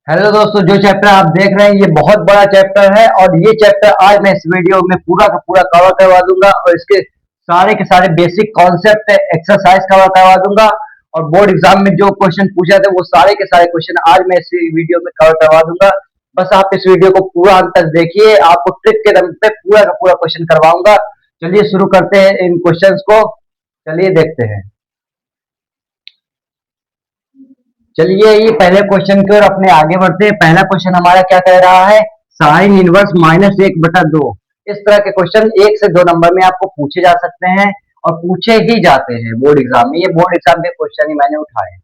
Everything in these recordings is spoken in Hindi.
हेलो दोस्तों, जो चैप्टर आप देख रहे हैं ये बहुत बड़ा चैप्टर है और ये चैप्टर आज मैं इस वीडियो में पूरा का पूरा कवर करवा दूंगा और इसके सारे के सारे बेसिक कॉन्सेप्ट एक्सरसाइज कवर करवा दूंगा। और बोर्ड एग्जाम में जो क्वेश्चन पूछे थे वो सारे के सारे क्वेश्चन आज मैं इस वीडियो में कवर करवा दूंगा। बस आप इस वीडियो को पूरा अंत तक देखिए, आपको ट्रिक के दम पे पूरा का पूरा क्वेश्चन करवाऊंगा। चलिए शुरू करते हैं इन क्वेश्चन को। चलिए देखते हैं। चलिए ये पहले क्वेश्चन की ओर अपने आगे बढ़ते हैं। पहला क्वेश्चन हमारा क्या कह रहा है, साइन इनवर्स -1/2। इस तरह के क्वेश्चन 1 से 2 नंबर में आपको पूछे जा सकते हैं और पूछे ही जाते हैं बोर्ड एग्जाम में। ये बोर्ड एग्जाम के क्वेश्चन ही मैंने उठाए।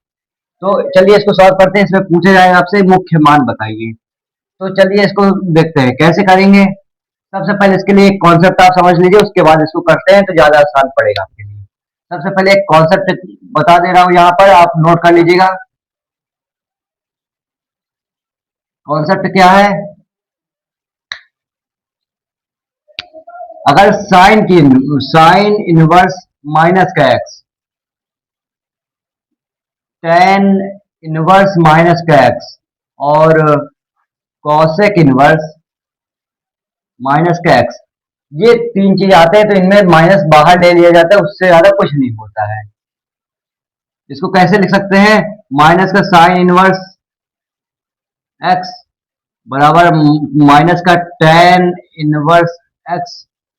तो चलिए इसको सॉल्व करते हैं। इसमें पूछे जाएगा आपसे मुख्य मान बताइए। तो चलिए इसको देखते हैं कैसे करेंगे। सबसे पहले इसके लिए एक कॉन्सेप्ट आप समझ लीजिए, उसके बाद इसको करते हैं तो ज्यादा आसान पड़ेगा आपके लिए। सबसे पहले एक कॉन्सेप्ट बता दे रहा हूं, यहाँ पर आप नोट कर लीजिएगा। कॉन्सेप्ट क्या है, अगर साइन इनवर्स माइनस का एक्स, टेन इनवर्स माइनस का एक्स और कॉसेक इनवर्स माइनस का एक्स, ये तीन चीज आते हैं तो इनमें माइनस बाहर ले लिया जाता है, उससे ज्यादा कुछ नहीं होता है। इसको कैसे लिख सकते हैं, माइनस का साइन इनवर्स एक्स बराबर माइनस का टेन इनवर्स एक्स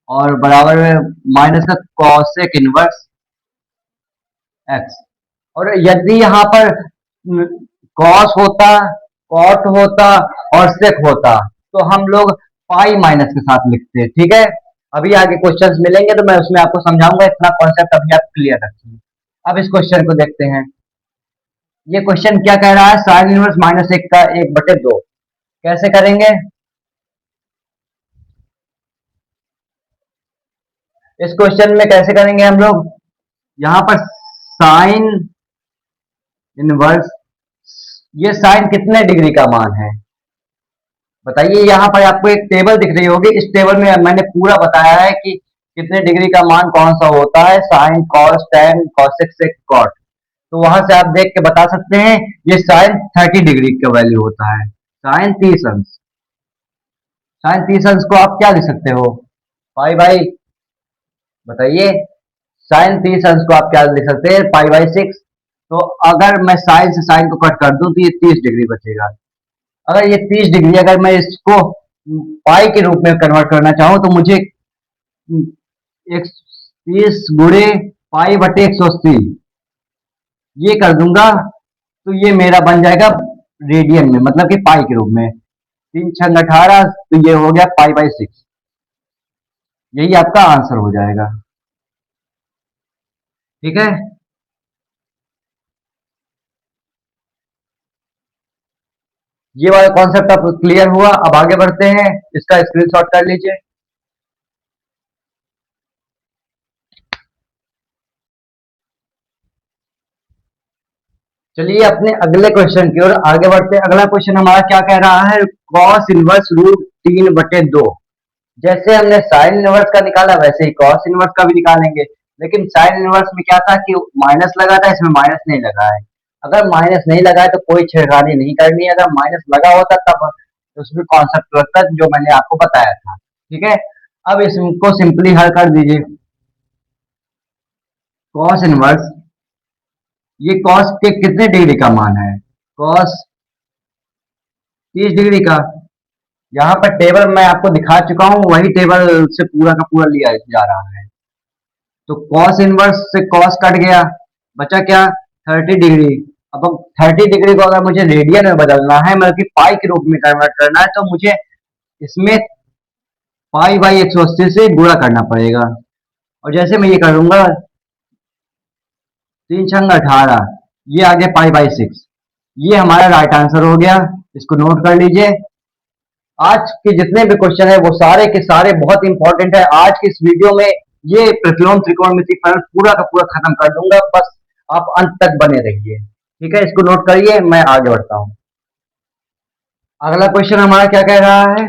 और बराबर में माइनस का कॉसेक इनवर्स एक्स। और यदि यहाँ पर कॉस होता, कॉट होता और सेक होता तो हम लोग पाई माइनस के साथ लिखते हैं। ठीक है, अभी आगे क्वेश्चंस मिलेंगे तो मैं उसमें आपको समझाऊंगा, इतना कॉन्सेप्ट अभी आप क्लियर रखिए। अब इस क्वेश्चन को देखते हैं। ये क्वेश्चन क्या कह रहा है, साइन इनवर्स -1 का 1/2 कैसे करेंगे। इस क्वेश्चन में कैसे करेंगे हम लोग, यहाँ पर साइन इनवर्स, ये साइन कितने डिग्री का मान है बताइए। यहाँ पर आपको एक टेबल दिख रही होगी, इस टेबल में मैंने पूरा बताया है कि कितने डिग्री का मान कौन सा होता है, साइन, कॉस, टेन, कॉसेक, सेक, कॉट। तो वहां से आप देख के बता सकते हैं ये साइन 30 डिग्री का वैल्यू होता है। साइन 30 अंश, साइन 30 अंश को आप क्या लिख सकते हो पाई बाई, बताइए। साइन 30 अंश को आप क्या लिख सकते हैं, पाई/6। तो अगर मैं साइन से साइन को कट कर दूं तो ये 30 डिग्री बचेगा। अगर ये 30 डिग्री अगर मैं इसको पाई के रूप में कन्वर्ट करना चाहूं तो मुझे 30 गुणे पाई/180 ये कर दूंगा तो ये मेरा बन जाएगा रेडियन में, मतलब कि पाई के रूप में। 3×6 = 18, तो ये हो गया पाई/6। यही आपका आंसर हो जाएगा। ठीक है, ये वाला कॉन्सेप्ट अब क्लियर हुआ। अब आगे बढ़ते हैं, इसका स्क्रीनशॉट कर लीजिए। चलिए अपने अगले क्वेश्चन की ओर आगे बढ़ते हैं। अगला क्वेश्चन हमारा क्या कह रहा है, कॉस इनवर्स √3/2। जैसे हमने साइन इनवर्स का निकाला वैसे ही कॉस इनवर्स का भी निकालेंगे, लेकिन साइन इनवर्स में क्या था कि माइनस लगा था, इसमें माइनस नहीं लगा है। अगर माइनस नहीं लगा है तो कोई छेड़खानी नहीं करनी है, अगर माइनस लगा होता तब उसमें कॉन्सेप्ट लगता जो मैंने आपको बताया था। ठीक है, अब इसको सिंपली हल कर दीजिए। कॉस इनवर्स, ये कॉस के कितने डिग्री का मान है, कॉस 30 डिग्री का। यहाँ पर टेबल मैं आपको दिखा चुका हूँ, वही टेबल से पूरा का पूरा लिया जा रहा है। तो कॉस इनवर्स से कॉस कट गया, बचा क्या, 30 डिग्री। अब 30 डिग्री को अगर मुझे रेडियन में बदलना है, मतलब कि पाई के रूप में कन्वर्ट करना है, तो मुझे इसमें पाई/180 से गुणा करना पड़ेगा। और जैसे मैं ये करूंगा 3×6 = 18, ये आ गया पाई/6। ये हमारा राइट आंसर हो गया, इसको नोट कर लीजिए। आज के जितने भी क्वेश्चन है वो सारे के सारे बहुत इंपॉर्टेंट है। आज की इस वीडियो में ये प्रतिलोम त्रिकोणमिति फलन पूरा का पूरा खत्म कर दूंगा, बस आप अंत तक बने रहिए। ठीक है, इसको नोट करिए, मैं आगे बढ़ता हूँ। अगला क्वेश्चन हमारा क्या कह रहा है,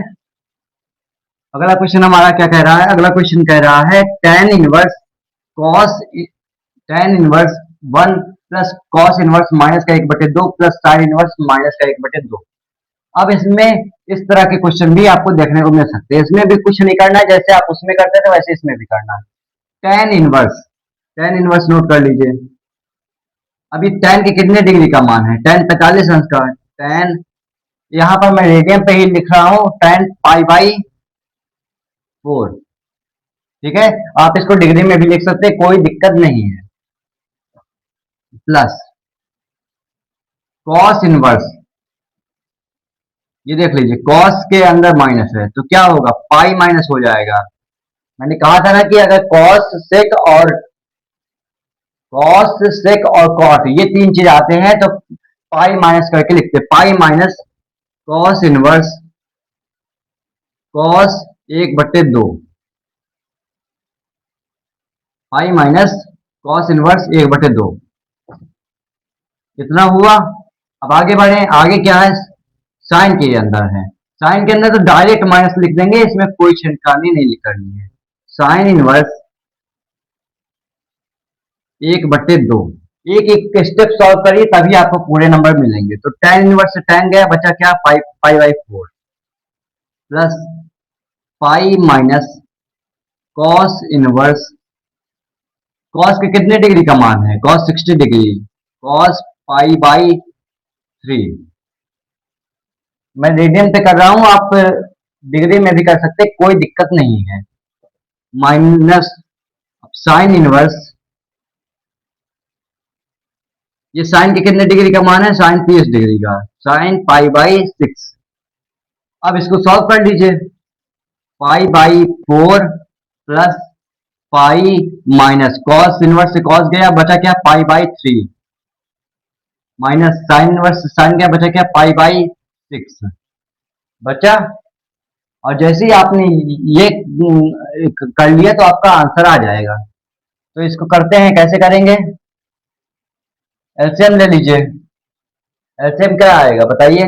अगला क्वेश्चन हमारा क्या कह रहा है, अगला क्वेश्चन कह रहा है tan inverse cos, tan inverse 1 plus cos inverse -1/2 plus sine inverse -1/2। अब इसमें इस तरह के क्वेश्चन भी आपको देखने को मिल सकते हैं। इसमें भी कुछ नहीं करना है, जैसे आप उसमें करते थे वैसे इसमें भी करना है। Tan inverse, tan inverse note कर लीजिए। अभी टेन के कितने डिग्री का मान है? टेन 45 अंश का। टेन, यहाँ पर मैं रेडियन पे ही लिख रहा हूँ, टेन पाई बाई 4। ठीक है, आप इसको डिग्री में भी लिख सकते हैं, कोई दिक्कत नहीं है। प्लस कॉस इनवर्स, ये देख लीजिए कॉस के अंदर माइनस है तो क्या होगा? पाई माइनस हो जाएगा। मैंने कहा था ना कि अगर कॉस सेक और कॉट ये तीन चीज आते हैं तो पाई माइनस करके लिखते, पाई माइनस कॉस इनवर्स कॉस 1/2, पाई माइनस कॉस इनवर्स 1/2। कितना हुआ? अब आगे बढ़े, आगे क्या है? साइन के अंदर है, साइन के अंदर तो डायरेक्ट माइनस लिख देंगे, इसमें कोई छिड़कानी नहीं करनी है। साइन इनवर्स 1/2, एक एक स्टेप सॉल्व करिए तभी आपको पूरे नंबर मिलेंगे। तो टेन इनवर्स से टेन गया, बचा क्या? पाई/4 plus pi minus cos inverse, cos के कितने डिग्री का मान है? कॉस 60 डिग्री, कॉस पाई/3। मैं रेडियन पे कर रहा हूं, आप डिग्री में भी कर सकते, कोई दिक्कत नहीं है। माइनस साइन इनवर्स, ये साइन के कितने डिग्री का मान है? साइन 30 डिग्री का, साइन पाई/6। अब इसको सॉल्व कर लीजिए। पाई/4 plus pi minus cos inverse से कॉस गया, बचा क्या? पाई/3 माइनस साइन इनवर्स से साइन गया, बचा क्या? पाई/6 बचा। और जैसे ही आपने ये कर लिया तो आपका आंसर आ जाएगा। तो इसको करते हैं, कैसे करेंगे? एलसीएम ले लीजिए। एलसीएम क्या आएगा बताइए?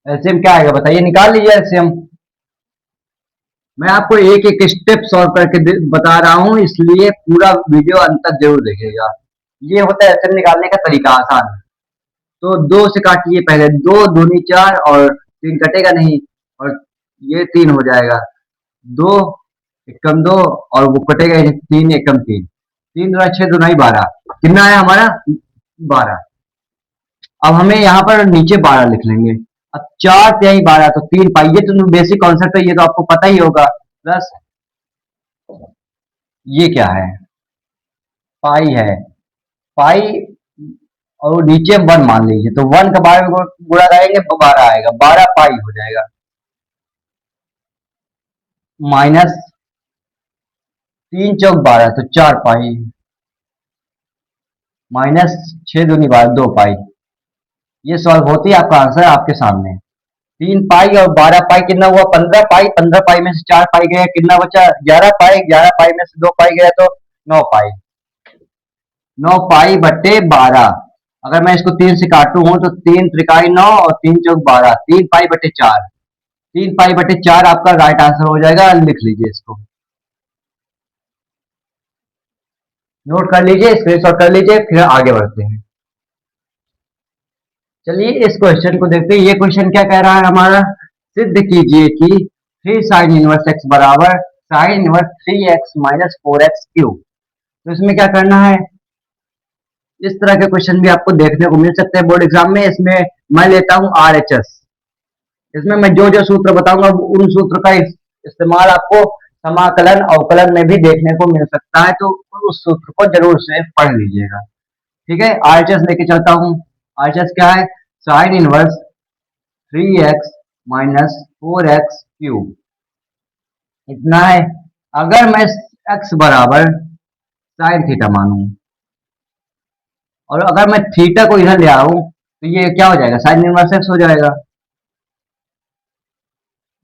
एलसीएम क्या आएगा बताइए? निकाल लीजिए एलसीएम। मैं आपको एक एक स्टेप सॉल्व करके बता रहा हूं, इसलिए पूरा वीडियो अंत तक जरूर देखिएगा। ये होता है एलसीएम निकालने का तरीका, आसान। तो दो से काटिए पहले, दो दूनी 4 और तीन कटेगा नहीं, और ये 3 हो जाएगा। दो एकम 2 और वो कटेगा ही नहीं, 3 एकम 3, 3 दूना 6, दूना 12, कितना है हमारा? 12। अब हमें यहाँ पर नीचे 12 लिख लेंगे। अब 4×3 12, तो 3 पाई, ये तो बेसिक कॉन्सेप्ट है, ये तो आपको पता ही होगा। प्लस ये क्या है? पाई है, पाई और नीचे 1 मान लीजिए, तो 1 का 12 में गुणा करेंगे तो 12 आएगा, 12 पाई हो जाएगा। माइनस 3×4 12, तो 4 पाई, माइनस 6×2 12, 2 पाई। ये सॉल्व होती है, आपका आंसर आपके सामने। 3 पाई और 12 पाई कितना हुआ? 15 पाई, 15 पाई में से 4 पाई गया, कितना बचा? 11 पाई, 11 पाई में से 2 पाई गया तो 9 पाई, 9 पाई/12। अगर मैं इसको 3 से काटू हूं तो 3×3 9 और 3×4 12, 3 पाई/4, 3 पाई/4 आपका राइट आंसर हो जाएगा। लिख लीजिए इसको, नोट कर लीजिए, स्क्रीनशॉट कर लीजिए, फिर आगे बढ़ते हैं। चलिए इस क्वेश्चन को देखते हैं। ये क्वेश्चन क्या कह रहा है हमारा? सिद्ध कीजिए कि 3 साइन इनवर्स एक्स बराबर sine inverse 3x minus 4x cube. तो इसमें क्या करना है? इस तरह के क्वेश्चन भी आपको देखने को मिल सकते हैं बोर्ड एग्जाम में। इसमें मैं लेता हूं RHS। इसमें मैं जो जो सूत्र बताऊंगा उन सूत्र का इस्तेमाल आपको समाकलन अवकलन में भी देखने को मिल सकता है, तो उस सूत्र को जरूर से पढ़ लीजिएगा। ठीक है, RHS लेके चलता हूं। RHS क्या है? Sine inverse 3x minus 4x cube, इतना है। अगर मैं x बराबर साइन थीटा मानूं और अगर मैं थीटा को इधर ले आऊं तो ये क्या हो जाएगा? साइन इनवर्स x हो जाएगा।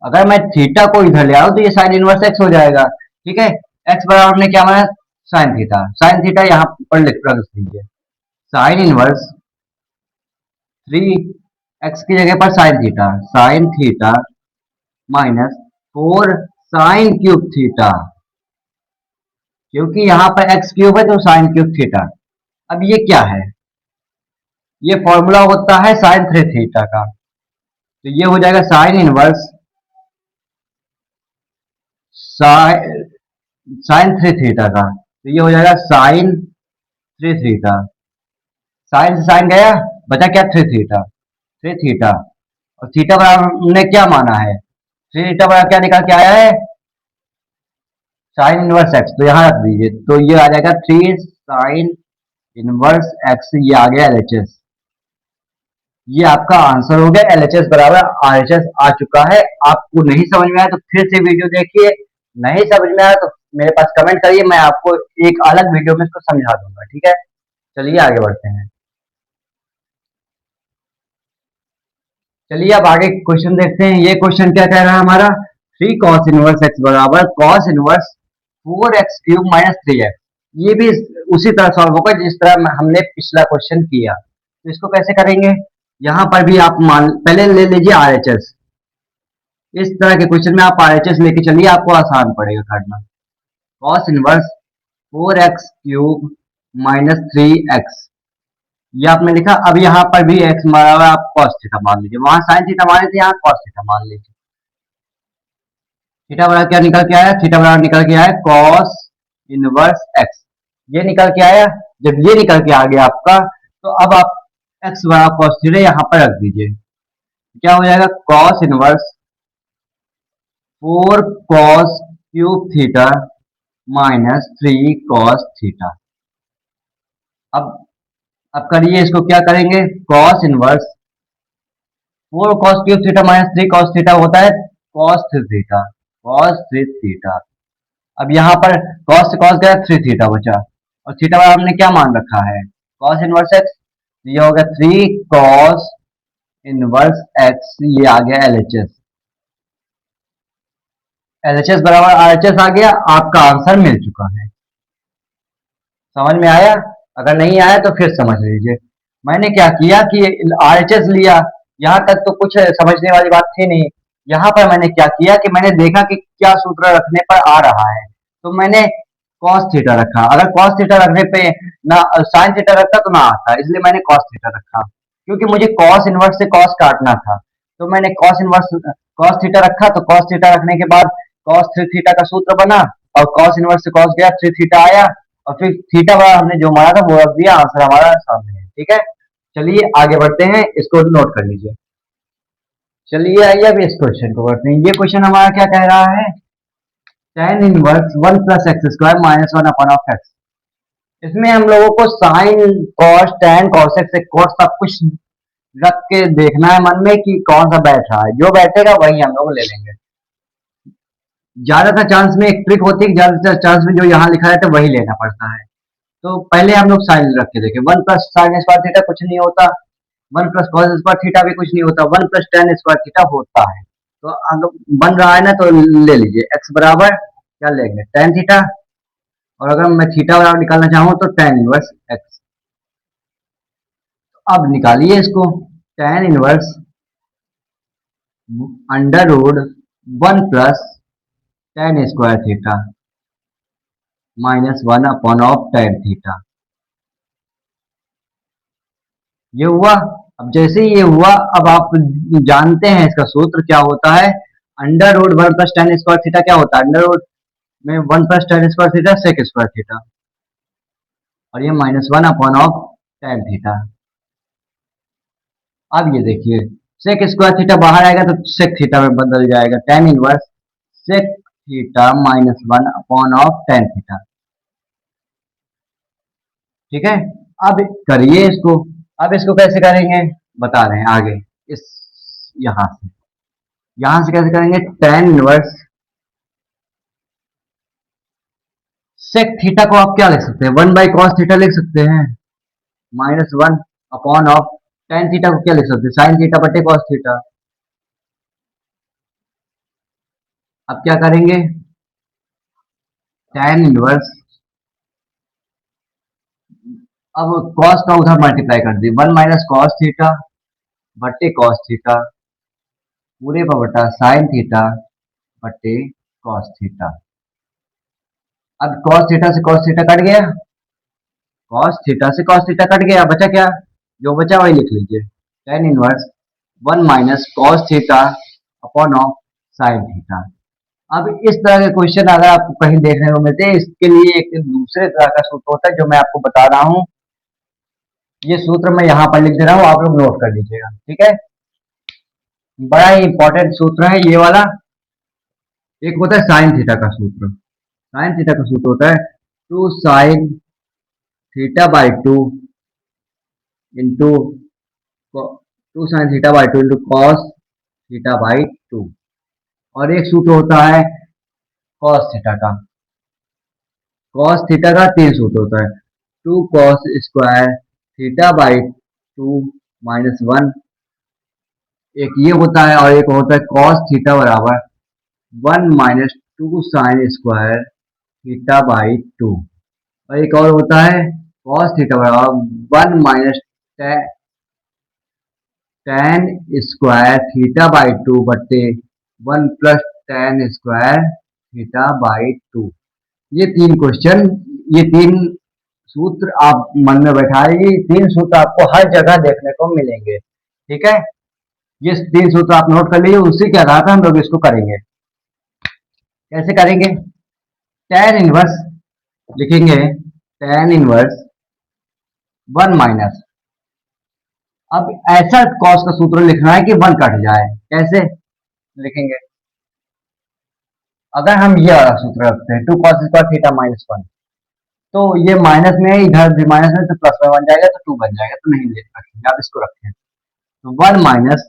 अगर मैं थीटा को इधर ले आऊं तो ये साइन इनवर्स x हो जाएगा। ठीक है, x बराबर हमने क्या माना? Sine theta. साइन थीटा यहाँ पर रख दीजिए, साइन इनवर्स 3x की जगह पर sine theta, sine theta minus 4 sin³ theta, क्योंकि यहाँ पर एक्स क्यूब है तो sin³ थीटा। अब ये क्या है, ये फॉर्मूला होता है sin 3 थीटा का, तो ये हो जाएगा sin 3 थीटा का, तो ये हो जाएगा sin 3 थीटा। साइन से साइन गया, बचा क्या 3 थीटा। और थीटा बराबर हमने क्या माना है, 3 थीटा बराबर क्या निकाल के आया है, साइन इनवर्स एक्स, तो यहाँ रख दीजिए, तो ये आ जाएगा 3 sin 1 एक्स, ये आ गया एलएचएस। ये आपका आंसर हो गया, एलएचएस बराबर आरएचएस आ चुका है। आपको नहीं समझ में आया तो फिर से वीडियो देखिए, नहीं समझ में आया तो मेरे पास कमेंट करिए, मैं आपको एक अलग वीडियो में इसको समझा दूंगा, ठीक है। चलिए आगे बढ़ते हैं। चलिए अब आगे क्वेश्चन देखते हैं। ये क्वेश्चन क्या कह रहा है हमारा, 3 cos 1 एक्स बराबर cos 1 4 x³ - 3 x। ये भी उसी तरह सॉल्व होगा जिस तरह हमने पिछला क्वेश्चन किया। तो इसको कैसे करेंगे, यहाँ पर भी आप मान पहले ले लीजिए आरएचएस। इस तरह के क्वेश्चन में आप आरएचएस लेके चलिए, आपको आसान पड़ेगा करना। cos 1 4 x³ - 3 x, ये आपने लिखा। अब यहाँ पर भी x बराबर आप cos थीटा मान लीजिए, वहां sin थीटा माने थे, यहाँ cos थीटा मान लीजिए। थीटा बराबर क्या निकल के आया, थीटा बराबर निकल के आया cos 1 x, ये निकल के आया। जब ये निकल के आ गया आपका, तो अब आप x बराबर cos थीटा यहाँ पर रख दीजिए, क्या हो जाएगा cos 1 4 cos³ theta -3 cos theta. अब करिए इसको, क्या करेंगे, cos 1 4 cos³ theta -3 cos theta होता है cos 3 थीटा, cos 3 थीटा। अब यहाँ पर cos से cos गया, 3 थीटा बचा, और थीटा बराबर हमने क्या मान रखा है, cos 1 x, ये हो गया 3 cos 1 x, ये आ गया एलएचएस। एलएचएस बराबर आरएचएस आ गया, आपका आंसर मिल चुका है। समझ में आया, अगर नहीं आया तो फिर समझ लीजिए। मैंने क्या किया कि आरएचएस लिया, यहाँ तक तो कुछ समझने वाली बात थी नहीं। यहाँ पर मैंने क्या किया कि मैंने देखा कि क्या सूत्र रखने पर आ रहा है, तो मैंने cos थीटा रखा। अगर cos थीटा रखने पे ना sin थीटा रखता तो ना आता, इसलिए मैंने cos थीटा रखा, क्योंकि मुझे cos इनवर्स से cos काटना था। तो मैंने cos थीटा रखा, तो cos थीटा रखने के बाद cos 3 थीटा का सूत्र बना, और cos इनवर्स से cos गया, 3 थीटा आया, और फिर थीटा बराबर हमने जो माना था वो रख दिया, आंसर हमारा सामने है, ठीक है। चलिए आगे बढ़ते हैं, इसको नोट कर लीजिए। चलिए आइए अब इस क्वेश्चन को करते हैं। ये क्वेश्चन हमारा क्या कह रहा है, tan inverse 1 + x² - 1 upon of x। इसमें हम लोगों को sine cos tan cos x cos सब कुछ रख के देखना है मन में कि कौन सा बैठ रहा है, जो बैठेगा वही हम लोग ले लेंगे। ज्यादातर चांस में एक ट्रिक होती है, ज्यादातर चांस में जो यहाँ लिखा रहता है वही लेना पड़ता है। तो पहले हम लोग साइन रख के देखें, 1 + sin² थीटा कुछ नहीं होता, 1 + cos² थीटा भी कुछ नहीं होता, 1 + tan² थीटा होता है। तो अगर बन रहा है ना तो ले लीजिए, x बराबर क्या लेंगे, tan थीटा, और अगर मैं थीटा बराबर निकालना चाहूँ तो tan इनवर्स x। अब निकालिए इसको, tan inverse √1 + tan² theta -1 upon of tan theta. ये हुआ। अब जैसे ही ये हुआ, अब आप जानते हैं इसका सूत्र क्या होता है, √1 + tan² थीटा क्या होता है, अंडर रूट में 1 + tan² थीटा sec² थीटा, और ये -1 अपॉन ऑफ tan थीटा। अब ये देखिए, sec² थीटा बाहर आएगा तो sec थीटा में बदल जाएगा, tan inverse sec theta -1 upon of tan theta, ठीक है। अब करिए इसको, अब इसको कैसे करेंगे बता रहे हैं आगे। इस यहां से कैसे करेंगे, tan इनवर्स sec थीटा को आप क्या लिख सकते हैं, 1/cos थीटा लिख सकते हैं, -1 अपॉन ऑफ tan थीटा को क्या लिख सकते हैं, sin थीटा बटे cos थीटा। अब क्या करेंगे, tan इनवर्स, अब cos का उधर मल्टीप्लाई कर दिए, 1 - cos थीटा बटे cos थीटा, पूरे पर बटा साइन थीटा बटे कॉस थीटा। अब कॉस थीटा से कॉस थीटा कट गया, कॉस थीटा से कॉस थीटा कट गया, बचा क्या? जो बचा वही लिख लीजिए, ten inverse 1 minus cos theta upon of sine theta. अब इस तरह के क्वेश्चन अगर आपको कहीं देखने को मिलते हैं, इसके लिए एक दूसरे तरह का सूत्र होता है जो मैं आपको बता रहा हूं। ये सूत्र मैं यहाँ पर लिख दे रहा हूँ, आप लोग नोट कर लीजिएगा, ठीक है। बड़ा ही इंपॉर्टेंट सूत्र है ये वाला। एक होता है साइन थीटा का सूत्र। साइन थीटा का सूत्र होता है 2 sine theta by 2 into 2 sine theta by 2 into cos theta by 2। और एक सूत्र होता है कॉस थीटा का। कॉस थीटा का 3 सूत्र होता है, 2 cos square theta by 2 minus 1, एक ये होता है, और एक होता है कॉस थीटा बराबर 1 minus 2 sine square theta by 2, और एक और होता है कॉस थीटा बराबर 1 minus ten square theta by 2 बटे 1 plus ten square theta by 2। ये तीन क्वेश्चन, ये तीन सूत्र आप मन में बैठा लीजिए। तीन सूत्र आपको हर जगह देखने को मिलेंगे, ठीक है। ये तीन सूत्र आप नोट कर लीजिए, उसी के आधार पर हम लोग इसको करेंगे। कैसे करेंगे? टेन इनवर्स लिखेंगे, टेन इनवर्स 1 माइनस, अब ऐसा कॉस का सूत्र लिखना है कि 1 कट जाए। कैसे लिखेंगे? अगर हम ये वाला सूत्र रखते हैं 2 कॉस स्क्वायर थीटा माइनस 1, तो ये माइनस में है, इधर भी माइनस में, तो प्लस में बन जाएगा, तो 2 बन जाएगा, तो नहीं रखेंगे, आप इसको रखें। तो 1 माइनस,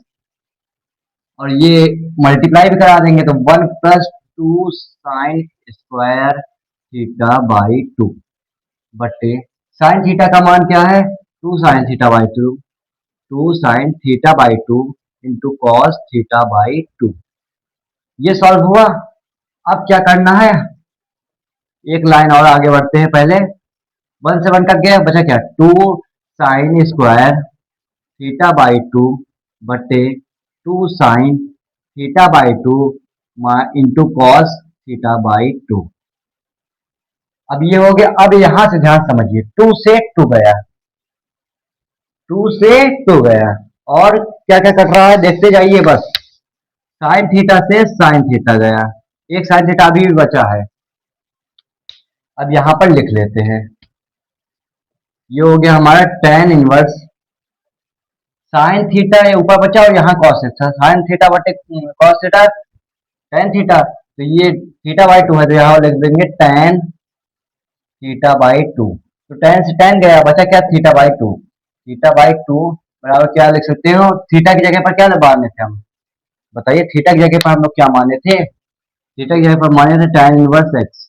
और ये मल्टीप्लाई भी करा देंगे, तो 1 plus 2 sine square theta by 2 बटे साइन थीटा का मान क्या है? 2 sine theta by 2, 2 sine theta by 2 into cos theta by 2। ये सॉल्व हुआ। अब क्या करना है? एक लाइन और आगे बढ़ते हैं। पहले 1 से 1 कट गया, बचा क्या? 2 साइन स्क्वायर थीटा बाई 2 बटे 2 sine theta by 2 into cos theta by 2। अब ये हो गया। अब यहां से ध्यान समझिए, 2 से 2 गया, 2 से 2 गया, और क्या क्या कर रहा है देखते जाइए बस। साइन थीटा से साइन थीटा गया, एक साइन थीटा अभी भी बचा है। अब यहां पर लिख लेते हैं, ये हो गया हमारा टेन इनवर्स साइन थीटा, ये ऊपर बचा, और यहाँ कॉस थीटा, साइन थीटा बटे कॉस थीटा टेन थीटा, तो ये थीटा बाई 2 है, तो यहाँ लिख देंगे टेन थीटा बाई 2। तो टेन से टेन गया, बचा क्या? Theta by 2। थीटा बाई 2 बराबर क्या लिख सकते हो? थीटा की जगह पर क्या माने थे हम? बताइए, थीटा की जगह पर हम लोग क्या माने थे? थीटा की जगह पर माने थे टेन इनवर्स एक्स।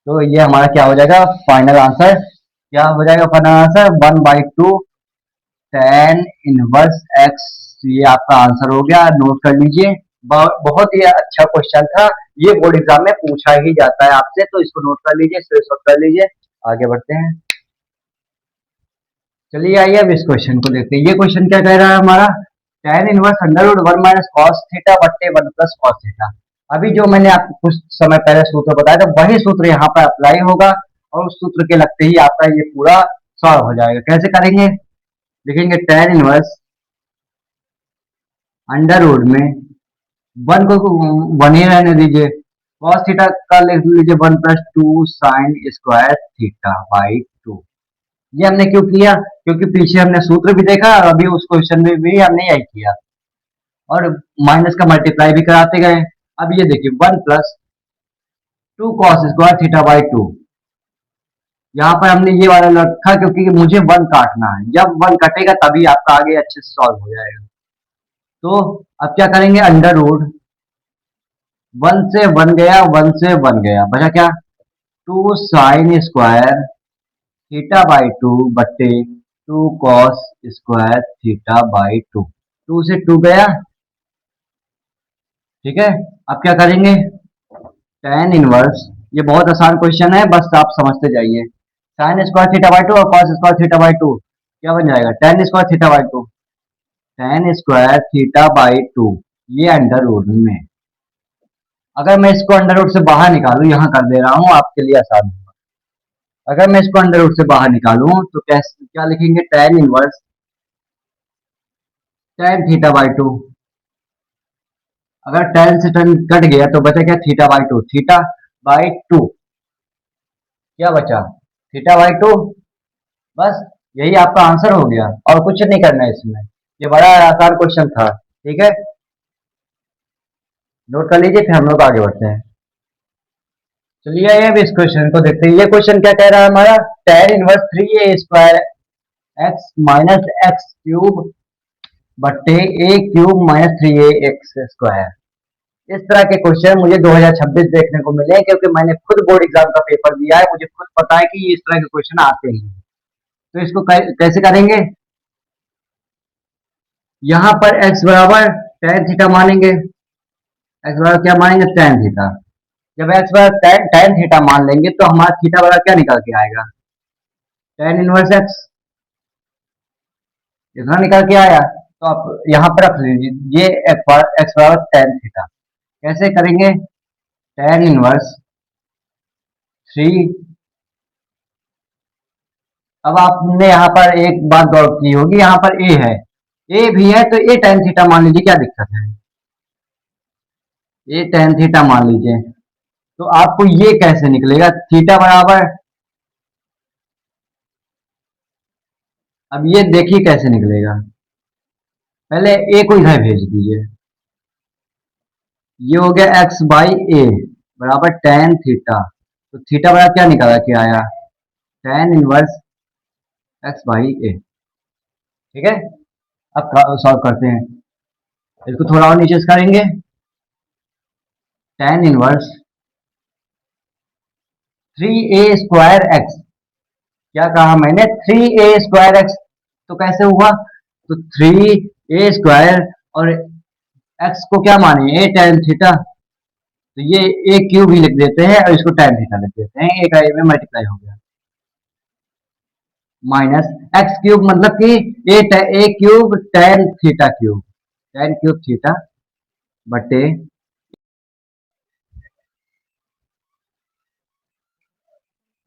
तो ये हमारा क्या हो जाएगा फाइनल आंसर? क्या हो जाएगा final answer? 1/2 ten inverse x. ये आपका आंसर हो गया, नोट कर लीजिए। बहुत ही अच्छा क्वेश्चन था, ये बोर्ड एग्जाम में पूछा ही जाता है आपसे, तो इसको नोट कर लीजिए, स्क्रीनशॉट कर लीजिए। आगे बढ़ते हैं। चलिए आइए अब इस क्वेश्चन को देखते हैं। ये क्वेश्चन क्या कह रहा है हमारा? Tan inverse under root 1 minus cos theta बट्टे 1 प्लस कॉस थीटा। अभी जो मैंने आपको कुछ समय पहले सूत्र बताया था, वही सूत्र यहाँ पर अप्लाई होगा, और उस सूत्र के लगते ही आपका ये पूरा सॉल्व हो जाएगा। कैसे करेंगे? लिखेंगे टेन इनवर्स अंडर रूट में 1 को 1 ही रहने दीजिए, कॉस थीटा का लिख लीजिए 1 plus 2 sine square theta by 2। ये हमने क्यों किया? क्योंकि पीछे हमने सूत्र भी देखा, और अभी उस क्वेश्चन में भी हमने यही किया, और माइनस का मल्टीप्लाई भी कराते गए। अब ये देखिए 1 plus 2 cos square theta by 2, यहाँ पर हमने ये वाला रखा क्योंकि मुझे 1 काटना है। जब 1 कटेगा तभी आपका आगे अच्छे से सॉल्व हो जाएगा। तो अब क्या करेंगे? अंडर रूट 1 से 1 गया, 1 से 1 गया, बचा क्या? 2 साइन स्क्वायर थीटा बाई 2 बट्टे 2 कॉस स्क्वायर थीटा बाई 2। 2 से 2 गया, ठीक है। अब क्या करेंगे? टेन इनवर्स, ये बहुत आसान क्वेश्चन है, बस आप समझते जाइए। साइन स्क्वायर थीटा बाई 2 और कॉस स्क्वायर थीटा बाई 2 क्या बन जाएगा? Ten square theta by 2, ten square theta by 2 ये अंडर रूट में। अगर मैं इसको अंडर रूट से बाहर निकालूं, यहां कर दे रहा हूं आपके लिए आसान होगा। अगर मैं इसको अंडर रूट से बाहर निकालूं तो कैसे क्या लिखेंगे, tan inverse tan theta by two. अगर tan से tan कट गया तो बचा क्या, theta by two. Theta by two क्या बचा, थीटा बाई टू। बस यही आपका आंसर हो गया, और कुछ नहीं करना है इसमें। ये बड़ा आसान क्वेश्चन था, ठीक है, नोट कर लीजिए, फिर हम लोग आगे बढ़ते हैं। चलिए अब इस क्वेश्चन को देखते हैं। ये क्वेश्चन क्या कह रहा है हमारा, tan inverse 3a² x minus x cube बट्टे a cube minus 3a x²। इस तरह के क्वेश्चन मुझे 2026 देखने को मिले, क्योंकि मैंने खुद बोर्ड एग्जाम का पेपर दिया है, मुझे खुद पता है कि इस तरह के क्वेश्चन आते हैं। तो इसको कैसे करेंगे, यहां पर x बराबर tan थीटा मानेंगे। x बराबर क्या मानेंगे, tan थीटा। जब x बराबर tan थीटा मान लेंगे तो हमारा थीटा बराबर क्या निकल के आएगा, tan इनवर्स x। इतना निकल के आया तो आप यहां पर रख लीजिए, ये x बराबर tan थीटा। कैसे करेंगे, tan इनवर्स 3। अब आपने यहाँ पर एक बात गौर की होगी, यहाँ पर a है, a भी है तो a tan थीटा मान लीजिए, क्या दिक्कत है, a tan थीटा मान लीजिए। तो आपको ये कैसे निकलेगा, थीटा बराबर, अब ये देखिए कैसे निकलेगा। पहले a को इधर भेज दीजिए, ये हो गया x बाई ए बराबर tan थीटा। तो थीटा बराबर क्या निकाला के आया, tan इनवर्स x बाई ए। ठीक है, अब सॉल्व करते हैं, इसको थोड़ा और नीचे से करेंगे। tan इनवर्स 3a² x, क्या कहा मैंने, 3a² x। तो कैसे हुआ, तो 3a² और x को क्या माने, a tan थीटा। तो ये a क्यूब ही लिख देते हैं और इसको tan थीटा लिख देते हैं, एक में मल्टीप्लाई हो गया। माइनस एक्स क्यूब मतलब कि A cube tan theta cube, tan cube theta बटे,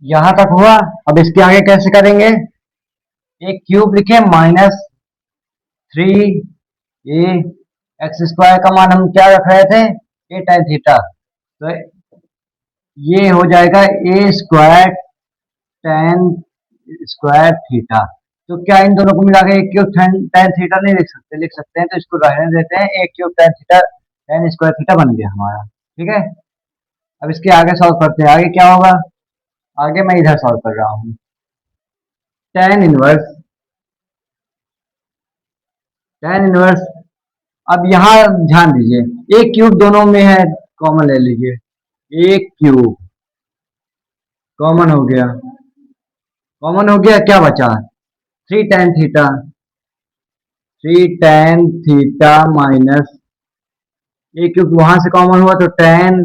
यहां तक हुआ। अब इसके आगे कैसे करेंगे, एक क्यूब लिखे माइनस 3a x² का मान हम क्या रख रहे थे, a tan थीटा। तो ये हो जाएगा a² tan स्क्वायर थीटा। तो क्या इन दोनों को मिला के एक क्यूब tan थीटा नहीं लिख सकते, लिख सकते हैं, तो इसको रहने देते हैं, एक cube tan theta tan square theta बन गया हमारा। ठीक है, अब इसके आगे सॉल्व करते हैं, आगे क्या होगा, आगे मैं इधर सॉल्व कर रहा हूँ। tan इनवर्स, अब यहाँ ध्यान दीजिए, एक क्यूब दोनों में है, कॉमन ले लीजिए, एक क्यूब कॉमन हो गया, कॉमन हो गया, क्या बचा, 3 tan theta, 3 tan theta minus एक क्यूब वहां से कॉमन हुआ तो tan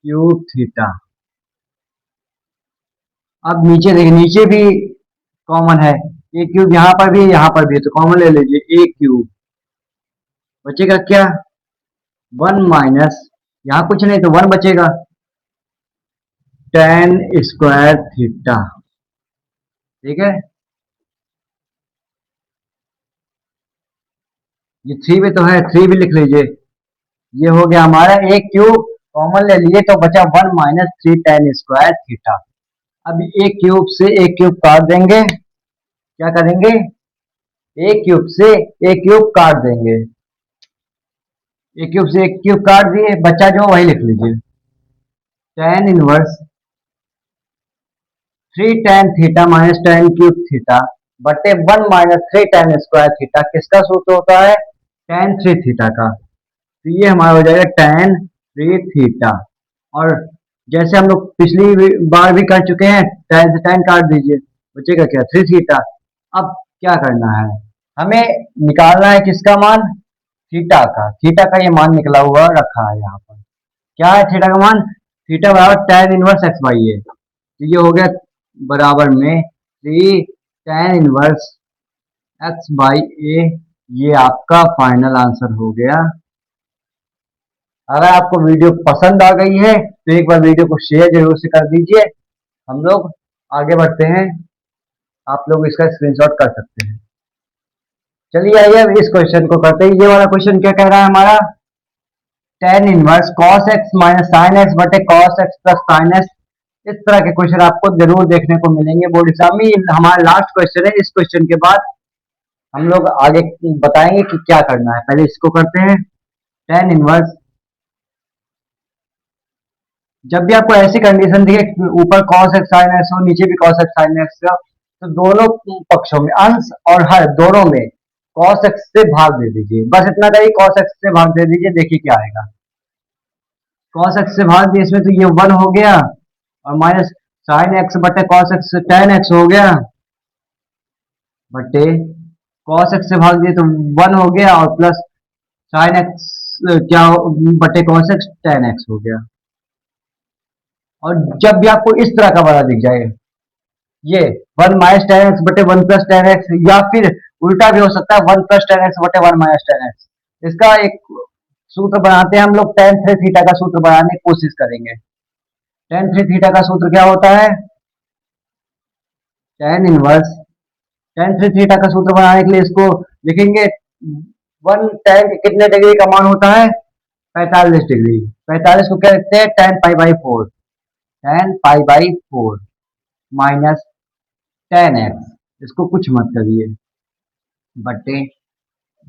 क्यूब थीटा। अब नीचे देखिए, नीचे भी कॉमन है, एक क्यूब यहाँ पर भी है, तो कॉमन ले लीजिए, एक क्यूब बचेगा क्या, 1 माइनस, यहाँ कुछ नहीं तो 1 बचेगा, tan स्क्वायर थीटा। ठीक है, ये 3 भी तो है, 3 भी लिख लीजिए। ये हो गया हमारा, एक क्यूब कॉमन ले लिए तो बचा 1 माइनस 3 tan स्क्वायर थीटा। अब एक क्यूब से एक क्यूब काट देंगे, क्या करेंगे, एक क्यूब से एक क्यूब काट देंगे, एक क्यूब से एक क्यूब काट दिए, बच्चा जो वही लिख लीजिए, tan inverse 3 tan theta minus tan cube theta बटे 1 माइनस 3 tan स्क्वायर थीटा। किसका सूत्र होता है, tan 3 थीटा का। तो ये हमारा हो जाएगा tan 3 थीटा। और जैसे हम लोग पिछली बार भी कर चुके हैं, tan से tan काट दीजिए, बचेगा क्या, 3 थीटा। अब क्या करना है, हमें निकालना है किसका मान, थीटा का। थीटा का ये मान निकला हुआ रखा है यहाँ पर, क्या है थीटा का मान, थीटा बराबर tan इनवर्स x बाई ए। तो ये हो गया बराबर में 3 tan इनवर्स x बाई ए। ये आपका फाइनल आंसर हो गया। अगर आपको वीडियो पसंद आ गई है तो एक बार वीडियो को शेयर जरूर से कर दीजिए। हम लोग आगे बढ़ते हैं, आप लोग इसका स्क्रीनशॉट कर सकते हैं। चलिए आइए अब इस क्वेश्चन को करते हैं। ये वाला क्वेश्चन क्या कह रहा है हमारा, tan inverse cos x minus sine x बटे cos x plus sine x. इस तरह के क्वेश्चन आपको जरूर देखने को मिलेंगे बोर्ड एग्जाम में। हमारा लास्ट क्वेश्चन है। इस क्वेश्चन के बाद हम लोग आगे बताएंगे कि क्या करना है। पहले इसको करते हैं। tan इनवर्स, जब भी आपको ऐसी कंडीशन दिखे ऊपर cos x sin x हो नीचे भी cos x sin x हो, तो दोनों पक्षों में अंश और हर दोनों में cos x से भाग दे दीजिए। बस इतना करिए, cos x से भाग दे दीजिए, देखिए क्या आएगा। cos x से भाग दिए इसमें तो ये 1 हो गया और माइनस साइन एक्स बटे cos x tan x हो गया बटे cos x से भाग दिए तो 1 हो गया और प्लस साइन एक्स क्या बटे cos x tan x हो गया। और जब भी आपको इस तरह का वाला दिख जाए, ये 1 माइनस टेन एक्स बटे 1 प्लस टेन एक्स, या फिर उल्टा भी हो सकता है 1 प्लस टेन एक्स बटे 1 माइनस टेन एक्स, इसका एक सूत्र बनाते हैं हम लोग। टेन थ्री थीटा का सूत्र बनाने की कोशिश करेंगे। टेन थ्री थीटा का सूत्र क्या होता है, tan inverse, ten three theta का सूत्र बनाने के लिए इसको लिखेंगे। 1 टेन कितने डिग्री का मान होता है, 45 डिग्री। 45 को क्या लिखते हैं, ten pi by four, ten pi by four minus ten x, इसको कुछ मत करिए, बटे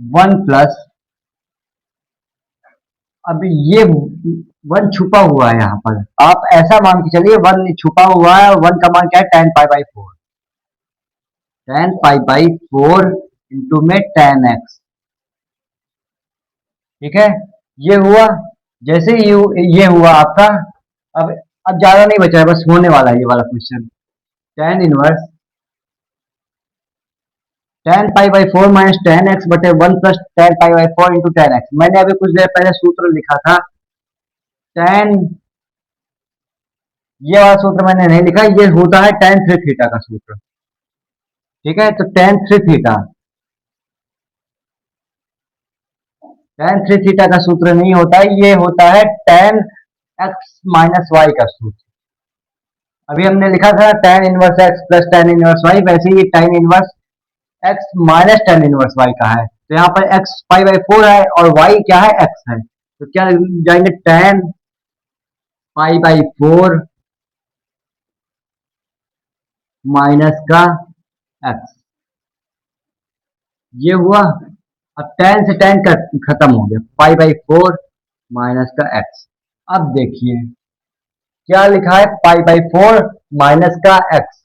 1 प्लस, अब ये 1 छुपा हुआ है यहाँ पर, आप ऐसा मान के चलिए 1 छुपा हुआ है और 1 का मान क्या है, ten pi by four, ten pi by four into में टेन एक्स। ठीक है, ये हुआ। जैसे ही ये हुआ आपका, अब ज्यादा नहीं बचा है, बस होने वाला है ये वाला question. Tan inverse tan pi by four minus ten x बटे 1 plus ten pi by four into ten x. मैंने अभी कुछ देर पहले सूत्र लिखा था, टेन, ये वाला सूत्र मैंने नहीं लिखा, ये होता है टेन थ्री थीटा का सूत्र। ठीक है, तो ten three theta, ten three theta का सूत्र नहीं होता है, ये होता है टेन एक्स माइनस वाई का सूत्र। अभी हमने लिखा था tan inverse x plus tan inverse y, वैसे ही tan inverse x minus tan inverse y का है। तो यहाँ पर एक्स पाई बाई फोर है और वाई क्या है, एक्स है, तो क्या जाएंगे, ten pi by four minus का एक्स, ये हुआ। अब टेन से टेन खत्म हो गया, पाई बाई फोर माइनस का एक्स। अब देखिए क्या लिखा है, पाई बाई फोर माइनस का एक्स,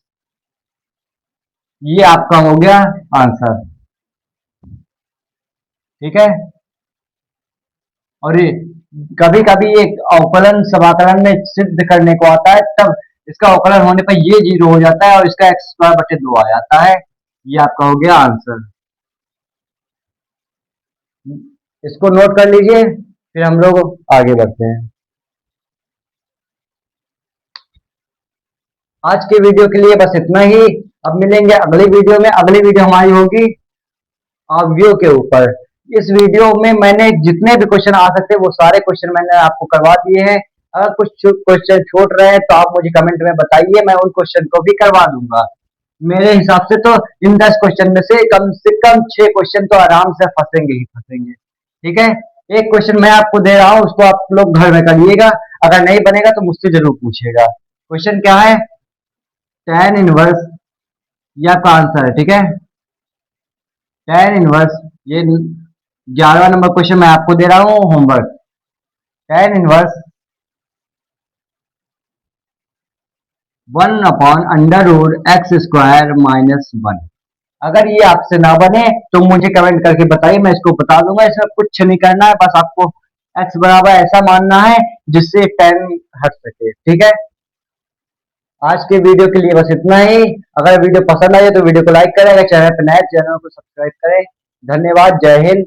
ये आपका हो गया आंसर। ठीक है, और ये कभी कभी एक अवकलन समाकलन में सिद्ध करने को आता है, तब इसका अवकलन होने पर ये जीरो हो जाता है और इसका एक्स स्क्वायर बटे दो आ जाता है। ये आपका हो गया आंसर। इसको नोट कर लीजिए, फिर हम लोग आगे बढ़ते हैं। आज के वीडियो के लिए बस इतना ही। अब मिलेंगे अगली वीडियो में। अगली वीडियो हमारी होगी व्यू के ऊपर। इस वीडियो में मैंने जितने भी क्वेश्चन आ सकते हैं वो सारे क्वेश्चन मैंने आपको करवा दिए हैं। अगर कुछ क्वेश्चन छूट रहे हैं तो आप मुझे कमेंट में बताइए, मैं उन क्वेश्चन को भी करवा दूंगा। मेरे हिसाब से तो इन 10 क्वेश्चन में से कम 6 क्वेश्चन तो आराम से फंसेंगे ही फंसेंगे। ठीक है, एक क्वेश्चन मैं आपको दे रहा हूं, उसको आप लोग घर में करिएगा। अगर नहीं बनेगा तो मुझसे जरूर पूछिएगा। क्वेश्चन क्या है, टेन इनवर्स, ये आपका आंसर है। ठीक है, टेन इनवर्स, ये 11वां नंबर क्वेश्चन मैं आपको दे रहा हूं homework. Tan inverse 1 upon under root x square minus 1। अगर ये आपसे ना बने तो मुझे कमेंट करके बताइए, मैं इसको बता दूंगा। इसमें कुछ नहीं करना है, बस आपको x बराबर ऐसा मानना है जिससे टेन हट सके। ठीक है, आज के वीडियो के लिए बस इतना ही। अगर वीडियो पसंद आए तो वीडियो को लाइक करें, अगर चैनल पर नए चैनल को सब्सक्राइब करें। धन्यवाद, जय हिंद।